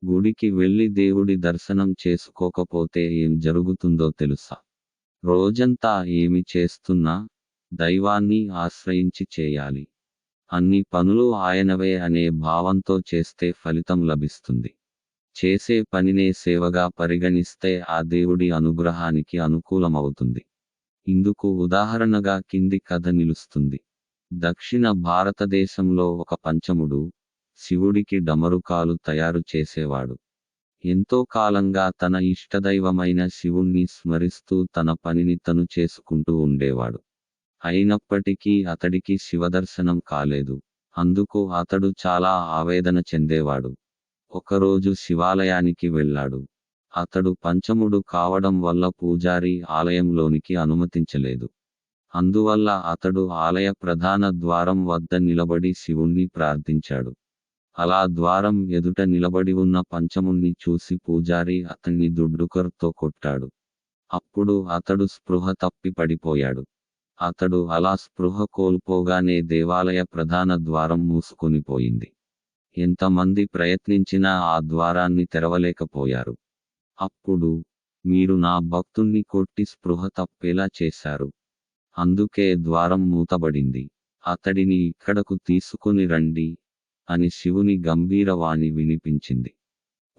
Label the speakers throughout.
Speaker 1: గుడికి వెళ్లి దేవుడి దర్శనం చేసుకోకపోతే ఏం జరుగుతుందో తెలుసా? రోజంతా ఏమి చేస్తున్నా దైవాన్ని ఆశ్రయించి చేయాలి. అన్ని పనులు ఆయనవే అనే భావంతో చేస్తే ఫలితం లభిస్తుంది. చేసే పనినే సేవగా పరిగణిస్తే ఆ దేవుడి అనుగ్రహానికి అనుకూలమవుతుంది. ఇందుకు ఉదాహరణగా కింది కథ నిలుస్తుంది. దక్షిణ భారతదేశంలో ఒక పంచముడు శివుడికి డమరుకాలు తయారు చేసేవాడు. ఎంతో కాలంగా తన ఇష్టదైవమైన శివుణ్ణి స్మరిస్తూ తన పనిని తను చేసుకుంటూ ఉండేవాడు. అయినప్పటికీ అతడికి శివదర్శనం కాలేదు. అందుకు అతడు చాలా ఆవేదన చెందేవాడు. ఒకరోజు శివాలయానికి వెళ్ళాడు. అతడు పంచముడు కావడం వల్ల పూజారి ఆలయంలోనికి అనుమతించలేదు. అందువల్ల అతడు ఆలయ ప్రధాన ద్వారం వద్ద నిలబడి శివుణ్ణి ప్రార్థించాడు. అలా ద్వారం ఎదుట నిలబడి ఉన్న పంచముణ్ణి చూసి పూజారి అతన్ని దుడ్డుకర్రతో కొట్టాడు. అప్పుడు అతడు స్పృహ తప్పి పడిపోయాడు. అతడు అలా స్పృహ కోల్పోగానే దేవాలయ ప్రధాన ద్వారం మూసుకొనిపోయింది. ఎంతమంది ప్రయత్నించినా ఆ ద్వారాన్ని తెరవలేకపోయారు. అప్పుడు, మీరు నా భక్తుణ్ణి కొట్టి స్పృహ తప్పేలా చేశారు. అందుకే ద్వారం మూతబడింది. అతడిని ఇక్కడకు తీసుకుని రండి అని శివుని గంభీరవాణి వినిపించింది.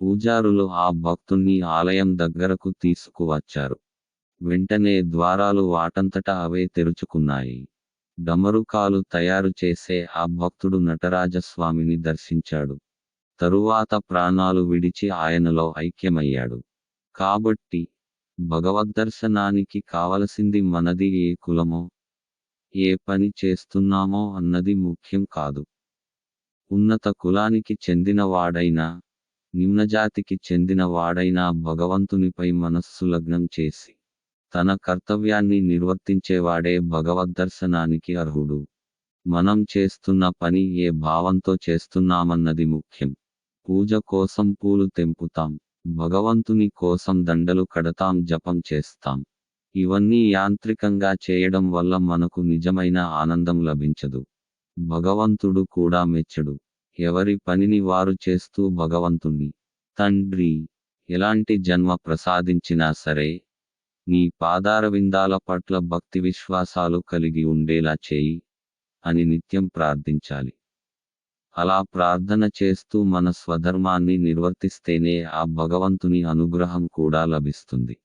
Speaker 1: పూజారులు ఆ భక్తుణ్ణి ఆలయం దగ్గరకు తీసుకువచ్చారు. వెంటనే ద్వారాలు వాటంతట అవే తెరుచుకున్నాయి. డమరుకాలు తయారు చేసే ఆ భక్తుడు నటరాజస్వామిని దర్శించాడు. తరువాత ప్రాణాలు విడిచి ఆయనలో ఐక్యమయ్యాడు. కాబట్టి భగవద్దర్శనానికి కావలసింది మనది ఏ కులమో, ఏ పని చేస్తున్నామో అన్నది ముఖ్యం కాదు. ఉన్నత కులానికి చెందినవాడైనా, నిమ్నజాతికి చెందినవాడైనా భగవంతునిపై మనస్సు లగ్నం చేసి తన కర్తవ్యాన్ని నిర్వర్తించేవాడే భగవద్దర్శనానికి అర్హుడు. మనం చేస్తున్న పని ఏ భావంతో చేస్తున్నామన్నది ముఖ్యం. పూజ కోసం పూలు తెంపుతాం, భగవంతుని కోసం దండలు కడతాం, జపం చేస్తాం. ఇవన్నీ యాంత్రికంగా చేయడం వల్ల మనకు నిజమైన ఆనందం లభించదు. భగవంతుడు కూడా మెచ్చడు. ఎవరి పనిని వారు చేస్తూ భగవంతుణ్ణి, తండ్రి, ఎలాంటి జన్మ ప్రసాదించినా సరే, నీ పాదారవిందాల పట్ల భక్తి విశ్వాసాలు కలిగి ఉండేలా చేయి అని నిత్యం ప్రార్థించాలి. అలా ప్రార్థన చేస్తూ మన స్వధర్మాన్ని నిర్వర్తిస్తేనే ఆ భగవంతుని అనుగ్రహం కూడా లభిస్తుంది.